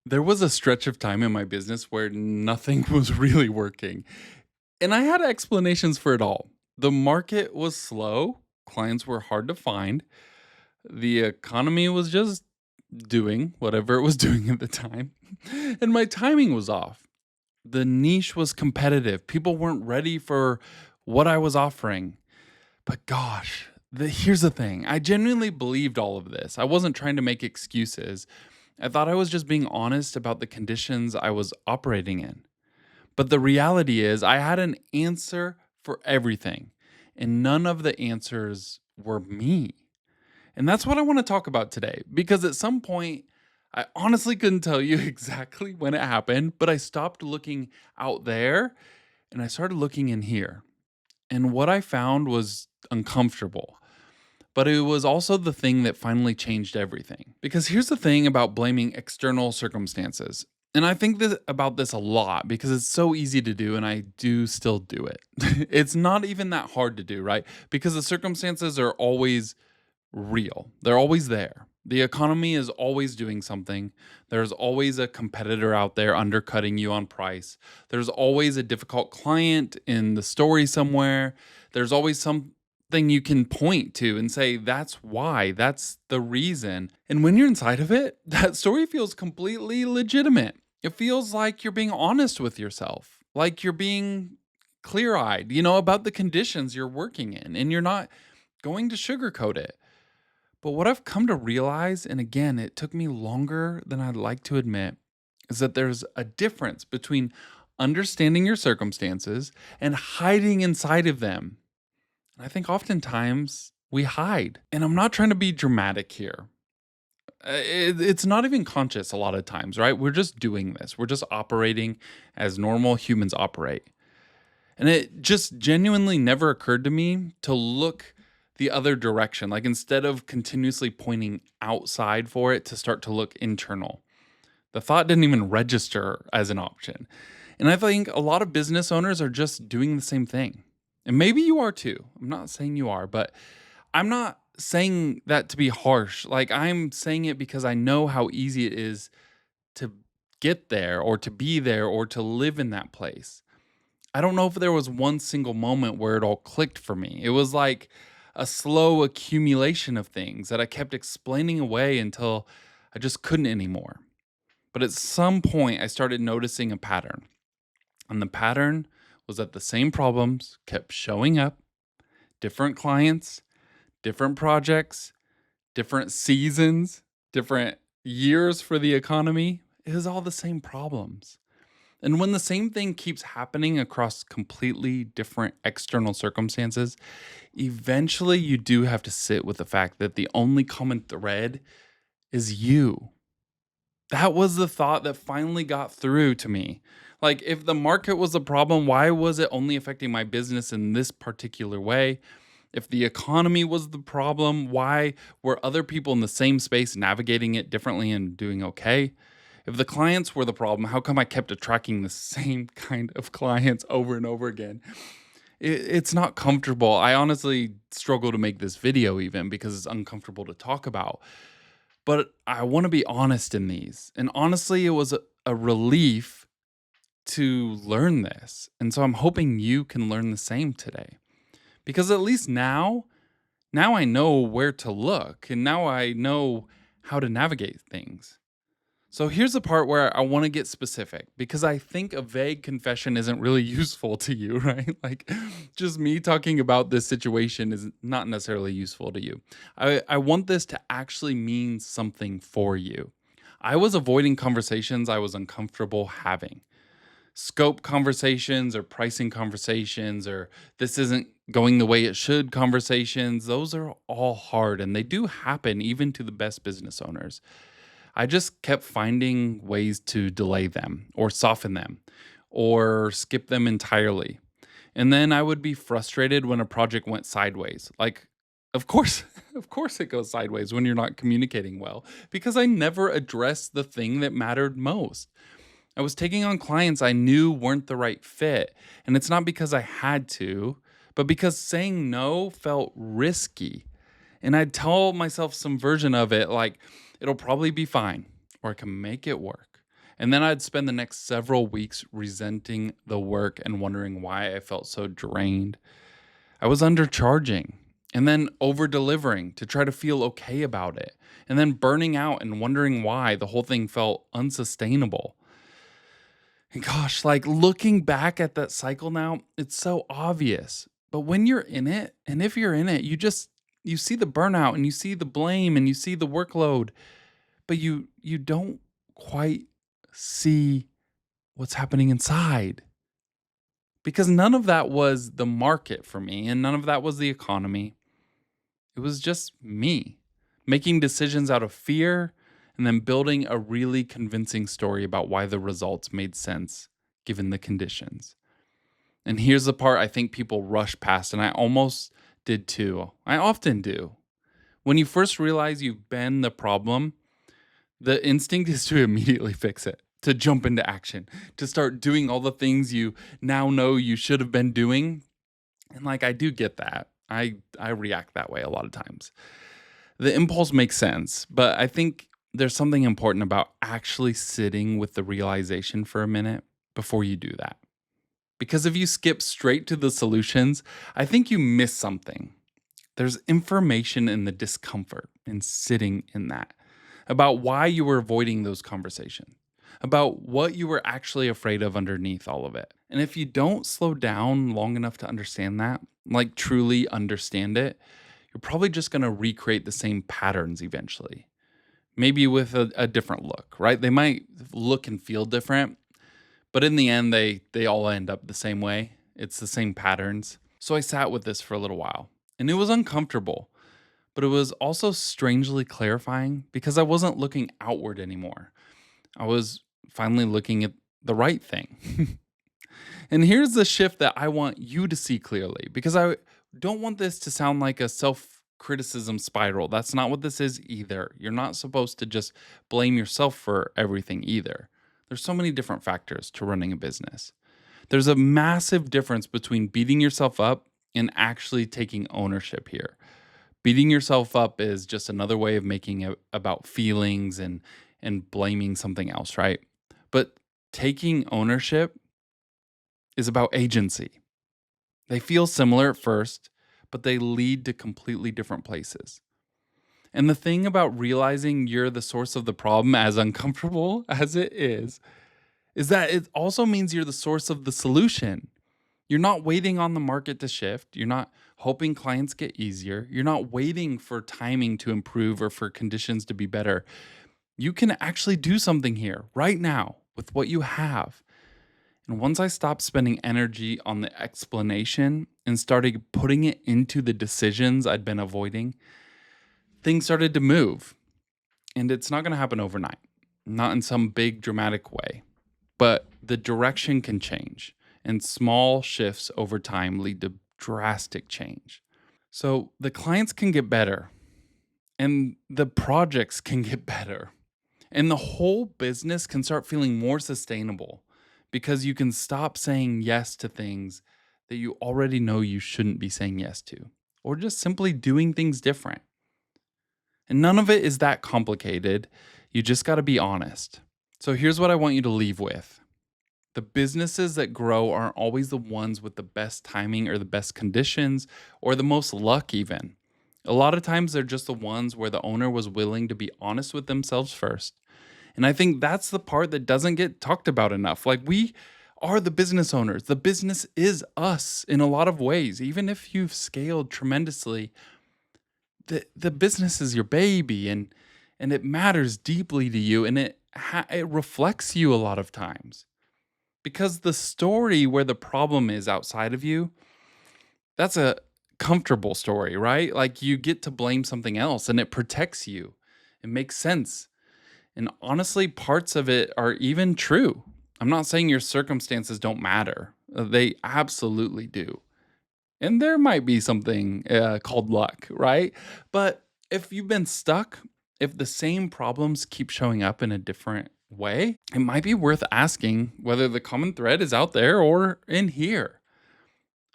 There was a stretch of time in my business where nothing was really working, and I had explanations for it all. The market was slow, clients were hard to find, the economy was just doing whatever it was doing at the time, and my timing was off. The niche was competitive. People weren't ready for what I was offering. But gosh, here's the thing. I genuinely believed all of this. I wasn't trying to make excuses. I thought I was just being honest about the conditions I was operating in. But the reality is, I had an answer for everything, and none of the answers were me. And that's what I want to talk about today, because at some point, I honestly couldn't tell you exactly when it happened, but I stopped looking out there and I started looking in here. And what I found was uncomfortable. But it was also the thing that finally changed everything. Because here's the thing about blaming external circumstances. And I think about this a lot because it's so easy to do, and I do still do it. It's not even that hard to do, right? Because the circumstances are always real, they're always there. The economy is always doing something. There's always a competitor out there undercutting you on price. There's always a difficult client in the story somewhere. There's always something you can point to and say, that's why, that's the reason. And when you're inside of it, that story feels completely legitimate. It feels like you're being honest with yourself, like you're being clear eyed, about the conditions you're working in, and you're not going to sugarcoat it. But what I've come to realize, and again, it took me longer than I'd like to admit, is that there's a difference between understanding your circumstances and hiding inside of them. And I think oftentimes we hide. And I'm not trying to be dramatic here. It's not even conscious a lot of times, right? We're just doing this, we're just operating as normal humans operate. And it just genuinely never occurred to me to look the other direction. Like instead of continuously pointing outside for it, to start to look internal. The thought didn't even register as an option. And I think a lot of business owners are just doing the same thing. And maybe you are too. I'm not saying you are, but I'm not saying that to be harsh. Like I'm saying it because I know how easy it is to get there or to be there or to live in that place. I don't know if there was one single moment where it all clicked for me. It was like a slow accumulation of things that I kept explaining away until I just couldn't anymore. But at some point, I started noticing a pattern. And the pattern was that the same problems kept showing up, different clients, different projects, different seasons, different years for the economy. It was all the same problems. And when the same thing keeps happening across completely different external circumstances, eventually you do have to sit with the fact that the only common thread is you. That was the thought that finally got through to me. Like, if the market was the problem, why was it only affecting my business in this particular way? If the economy was the problem, why were other people in the same space navigating it differently and doing okay? If the clients were the problem, how come I kept attracting the same kind of clients over and over again? It's not comfortable. I honestly struggle to make this video even because it's uncomfortable to talk about. But I want to be honest in these. And honestly, it was a relief to learn this. And so I'm hoping you can learn the same today. Because at least now I know where to look and now I know how to navigate things. So here's the part where I want to get specific because I think a vague confession isn't really useful to you, right? Like just me talking about this situation is not necessarily useful to you. I want this to actually mean something for you. I was avoiding conversations I was uncomfortable having. Scope conversations or pricing conversations or this isn't going the way it should conversations. Those are all hard and they do happen even to the best business owners. I just kept finding ways to delay them or soften them or skip them entirely. And then I would be frustrated when a project went sideways. Like, of course, of course it goes sideways when you're not communicating well because I never addressed the thing that mattered most. I was taking on clients I knew weren't the right fit. And it's not because I had to, but because saying no felt risky. And I'd tell myself some version of it like, it'll probably be fine, or I can make it work. And then I'd spend the next several weeks resenting the work and wondering why I felt so drained. I was undercharging and then over delivering to try to feel okay about it, and then burning out and wondering why the whole thing felt unsustainable. And gosh, like looking back at that cycle now, it's so obvious. But when you're in it, and if you're in it, you see the burnout and you see the blame and you see the workload, but you don't quite see what's happening inside. Because none of that was the market for me and none of that was the economy. It was just me making decisions out of fear and then building a really convincing story about why the results made sense given the conditions. And here's the part I think people rush past, and I almost did too. I often do. When you first realize you've been the problem, the instinct is to immediately fix it, to jump into action, to start doing all the things you now know you should have been doing. And like I do get that. I react that way a lot of times. The impulse makes sense, but I think there's something important about actually sitting with the realization for a minute before you do that. Because if you skip straight to the solutions, I think you miss something. There's information in the discomfort in sitting in that about why you were avoiding those conversations, about what you were actually afraid of underneath all of it. And if you don't slow down long enough to understand that, like truly understand it, you're probably just going to recreate the same patterns eventually. Maybe with a different look, right? They might look and feel different, but in the end, they all end up the same way. It's the same patterns. So I sat with this for a little while, and it was uncomfortable, but it was also strangely clarifying because I wasn't looking outward anymore. I was finally looking at the right thing. And here's the shift that I want you to see clearly because I don't want this to sound like a self criticism spiral. That's not what this is either. You're not supposed to just blame yourself for everything either. There's so many different factors to running a business. There's a massive difference between beating yourself up and actually taking ownership here. Beating yourself up is just another way of making it about feelings and blaming something else, right? But taking ownership is about agency. They feel similar at first, but they lead to completely different places. And the thing about realizing you're the source of the problem, as uncomfortable as it is that it also means you're the source of the solution. You're not waiting on the market to shift. You're not hoping clients get easier. You're not waiting for timing to improve or for conditions to be better. You can actually do something here right now with what you have. And once I stopped spending energy on the explanation and started putting it into the decisions I'd been avoiding, things started to move. And it's not going to happen overnight, not in some big dramatic way, but the direction can change. And small shifts over time lead to drastic change. So the clients can get better and the projects can get better. And the whole business can start feeling more sustainable because you can stop saying yes to things that you already know you shouldn't be saying yes to, or just simply doing things different. And none of it is that complicated. You just got to be honest. So here's what I want you to leave with. The businesses that grow aren't always the ones with the best timing or the best conditions or the most luck, even. A lot of times they're just the ones where the owner was willing to be honest with themselves first. And I think that's the part that doesn't get talked about enough. Like, we are the business owners. The business is us in a lot of ways. Even if you've scaled tremendously, the business is your baby and it matters deeply to you and it reflects you a lot of times. Because the story where the problem is outside of you, that's a comfortable story, right? Like, you get to blame something else and it protects you. It makes sense. And honestly, parts of it are even true. I'm not saying your circumstances don't matter. They absolutely do. And there might be something called luck, right? But if you've been stuck, if the same problems keep showing up in a different way, it might be worth asking whether the common thread is out there or in here.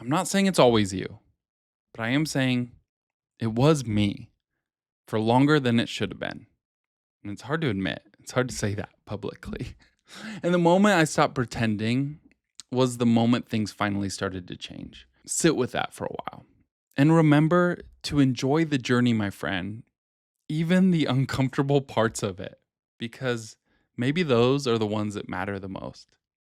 I'm not saying it's always you, but I am saying it was me for longer than it should have been. And it's hard to admit, it's hard to say that publicly. And the moment I stopped pretending was the moment things finally started to change. Sit with that for a while. And remember to enjoy the journey, my friend, even the uncomfortable parts of it, because maybe those are the ones that matter the most.